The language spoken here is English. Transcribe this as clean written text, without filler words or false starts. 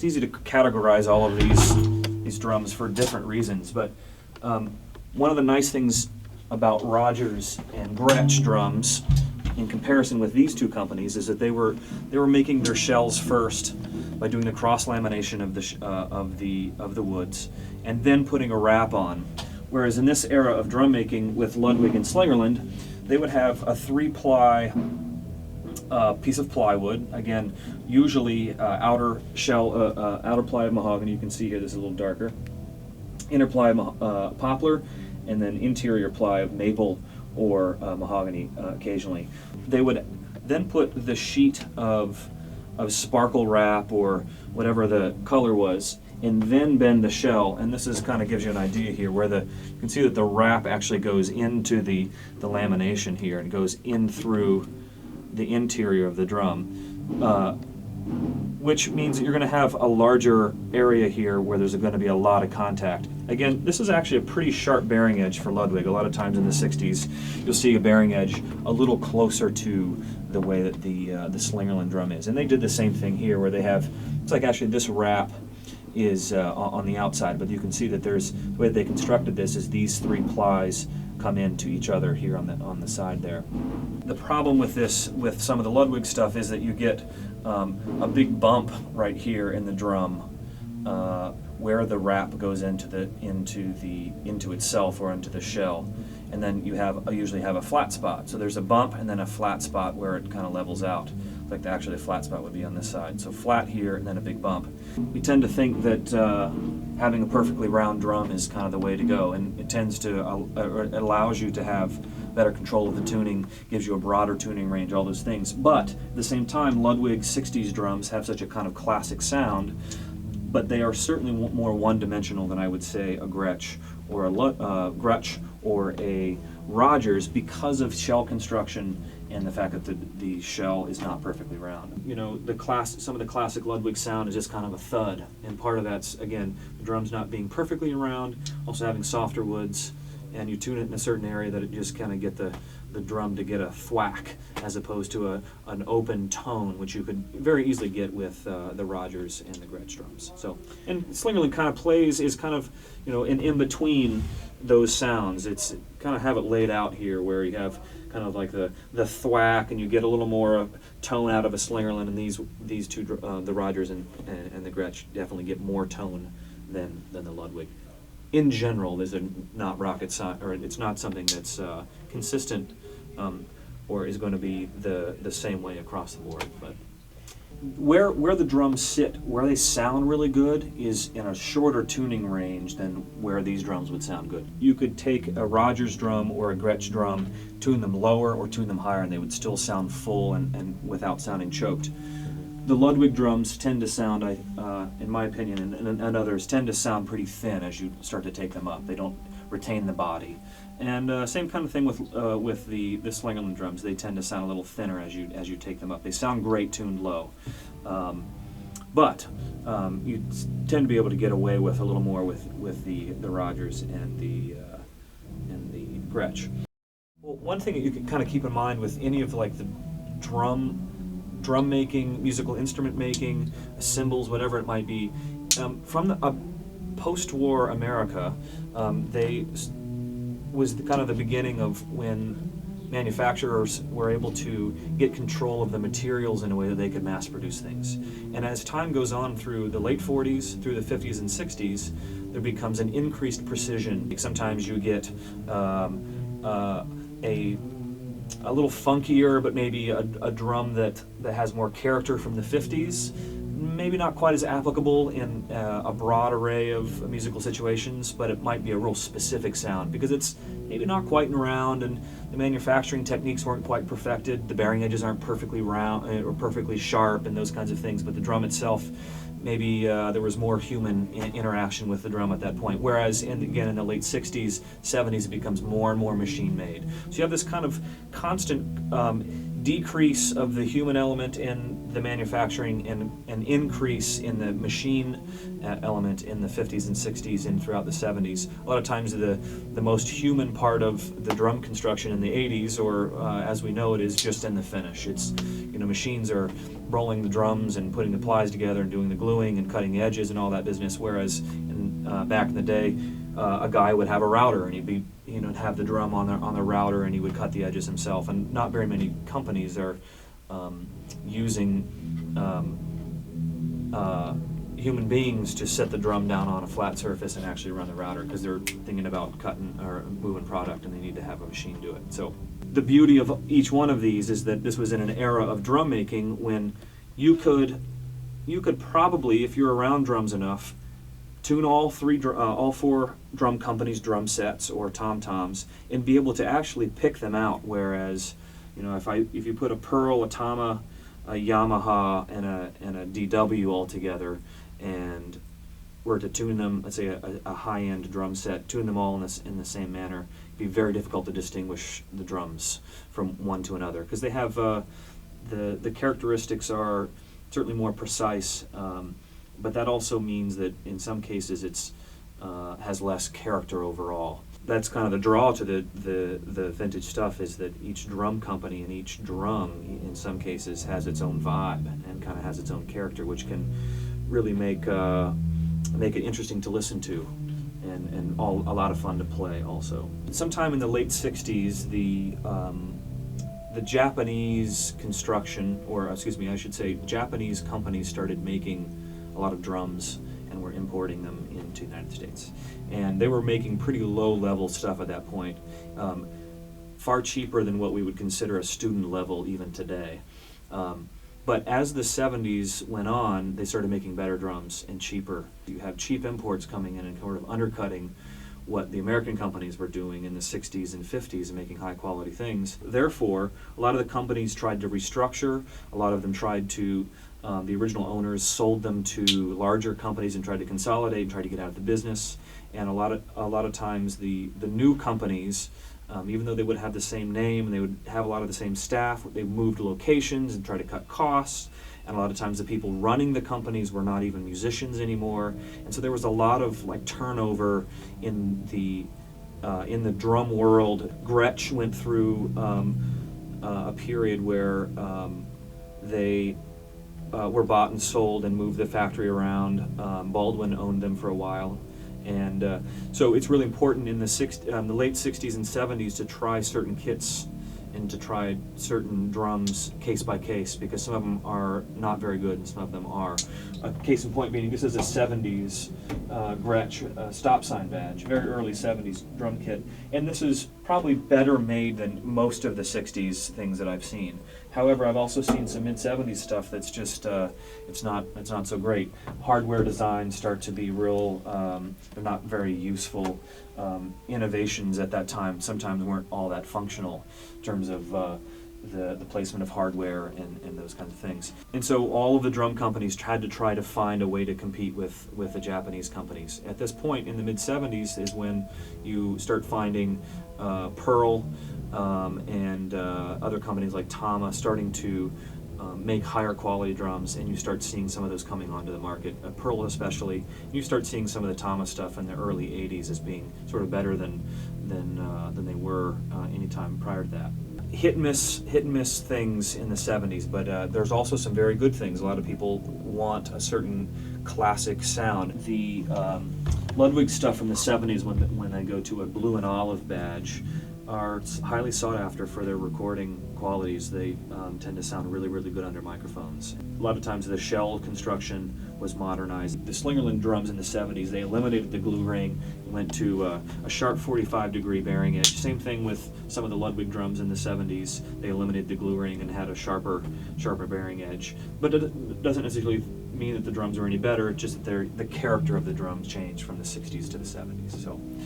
it's easy to categorize all of these drums for different reasons, but one of the nice things about Rogers and Gretsch drums in comparison with these two companies is that they were making their shells first by doing the cross lamination of the woods and then putting a wrap on. Whereas in this era of drum making with Ludwig and Slingerland, they would have a 3-ply piece of plywood. Again, usually outer ply of mahogany. You can see here this is a little darker. Inner ply of poplar, and then interior ply of maple or mahogany occasionally. They would then put the sheet of sparkle wrap or whatever the color was, and then bend the shell. And this is kind of gives you an idea here where you can see that the wrap actually goes into the lamination here and goes in through the interior of the drum, which means that you're going to have a larger area here where there's going to be a lot of contact. Again, this is actually a pretty sharp bearing edge for Ludwig. A lot of times in the 60s, you'll see a bearing edge a little closer to the way that the Slingerland drum is. And they did the same thing here where they have, it's like actually this wrap is on the outside, but you can see that there's, the way that they constructed this is these 3 plies come into each other here on the side there. The problem with this, with some of the Ludwig stuff, is that you get a big bump right here in the drum where the wrap goes into itself or into the shell, and then you usually have a flat spot. So there's a bump and then a flat spot where it kind of levels out. Like actually the flat spot would be on this side. So flat here and then a big bump. We tend to think that having a perfectly round drum is kind of the way to go, and it tends to, it allows you to have better control of the tuning, gives you a broader tuning range, all those things. But at the same time, Ludwig 60s drums have such a kind of classic sound, but they are certainly more one-dimensional than I would say a Gretsch or Gretsch or a Rogers because of shell construction and the fact that the shell is not perfectly round. You know, some of the classic Ludwig sound is just kind of a thud, and part of that's, again, the drums not being perfectly round, also having softer woods, and you tune it in a certain area that it just kind of get the drum to get a thwack as opposed to an open tone, which you could very easily get with the Rogers and the Gretsch drums. So, and Slingerland kind of is kind of, you know, in between those sounds. It's kind of have it laid out here where you have kind of like the thwack, and you get a little more tone out of a Slingerland, and these two, the Rogers and the Gretsch, definitely get more tone than the Ludwig. In general, there's not rocket science, or it's not something that's consistent, or is going to be the same way across the board. But where the drums sit, where they sound really good, is in a shorter tuning range than where these drums would sound good. You could take a Rogers drum or a Gretsch drum, tune them lower or tune them higher, and they would still sound full and without sounding choked. The Ludwig drums tend to sound, in my opinion, and others, tend to sound pretty thin as you start to take them up. They don't retain the body. And same kind of thing with the Slingerland drums. They tend to sound a little thinner as you take them up. They sound great tuned low. But you tend to be able to get away with a little more with the Rogers and the Gretsch. Well, one thing that you can kind of keep in mind with any of like the drum making, musical instrument making, cymbals, whatever it might be, from the post-war America, was kind of the beginning of when manufacturers were able to get control of the materials in a way that they could mass produce things. And as time goes on through the late 40s, through the 50s and 60s, there becomes an increased precision. Sometimes you get a little funkier, but maybe a drum that has more character from the 50s. Maybe not quite as applicable in a broad array of musical situations, but it might be a real specific sound because it's maybe not quite round, and the manufacturing techniques weren't quite perfected. The bearing edges aren't perfectly round or perfectly sharp and those kinds of things, but the drum itself, maybe there was more human interaction with the drum at that point. Whereas, again, in the late 60s, 70s, it becomes more and more machine-made. So you have this kind of constant decrease of the human element in the manufacturing and an increase in the machine element in the 50s and 60s and throughout the 70s. A lot of times the most human part of the drum construction in the 80s, or as we know it, is just in the finish. It's, you know, machines are rolling the drums and putting the plies together and doing the gluing and cutting the edges and all that business. Whereas back in the day, a guy would have a router and he'd be, have the drum on the router and he would cut the edges himself. And not very many companies are using human beings to set the drum down on a flat surface and actually run the router, because they're thinking about cutting or moving product and they need to have a machine do it. So the beauty of each one of these is that this was in an era of drum making when you could probably, if you're around drums enough, tune all four drum companies' drum sets or tom-toms and be able to actually pick them out. Whereas, if you put a Pearl, a Tama, a Yamaha, and a DW all together, and were to tune them, let's say a high-end drum set, tune them all in the same manner, it'd be very difficult to distinguish the drums from one to another, because they have the characteristics are certainly more precise, but that also means that in some cases it's has less character overall. That's kind of the draw to the vintage stuff, is that each drum company and each drum in some cases has its own vibe and kind of has its own character, which can really make it interesting to listen to and a lot of fun to play also. Sometime in the late 60s, the Japanese construction, or excuse me, I should say Japanese companies started making a lot of drums and were importing them into the United States. And they were making pretty low-level stuff at that point, far cheaper than what we would consider a student level even today. But as the 70s went on, they started making better drums and cheaper. You have cheap imports coming in and sort of undercutting what the American companies were doing in the 60s and 50s and making high-quality things. Therefore, a lot of the companies tried to restructure. A lot of them tried to the original owners sold them to larger companies and tried to consolidate and tried to get out of the business. And a lot of times the new companies, even though they would have the same name and they would have a lot of the same staff, they moved locations and tried to cut costs. And a lot of times the people running the companies were not even musicians anymore. And so there was a lot of turnover in the drum world. Gretsch went through a period where they were bought and sold and moved the factory around. Baldwin owned them for a while. And so it's really important in the late 60s and 70s to try certain kits and to try certain drums case by case, because some of them are not very good and some of them are. A case in point being, this is a 70s Gretsch stop sign badge, very early 70s drum kit, and this is probably better made than most of the 60s things that I've seen. However, I've also seen some mid-70s stuff that's just it's not so great. Hardware designs start to be real, they're not very useful. Innovations at that time sometimes weren't all that functional in terms of the placement of hardware and those kinds of things. And so all of the drum companies had to try to find a way to compete with the Japanese companies. At this point in the mid-70s is when you start finding Pearl and other companies like Tama starting to make higher quality drums, and you start seeing some of those coming onto the market. Pearl especially. You start seeing some of the Tama stuff in the early 80s as being sort of better than they were any time prior to that. Hit and miss things in the 70s, but there's also some very good things. A lot of people want a certain classic sound. The Ludwig stuff from the 70s, when they go to a blue and olive badge, are highly sought after for their recording qualities. They tend to sound really, really good under microphones. A lot of times the shell construction was modernized. The Slingerland drums in the 70s, they eliminated the glue ring, went to a sharp 45-degree bearing edge. Same thing with some of the Ludwig drums in the 70s. They eliminated the glue ring and had a sharper bearing edge. But it doesn't necessarily mean that the drums are any better, it's just that the character of the drums changed from the 60s to the 70s. So.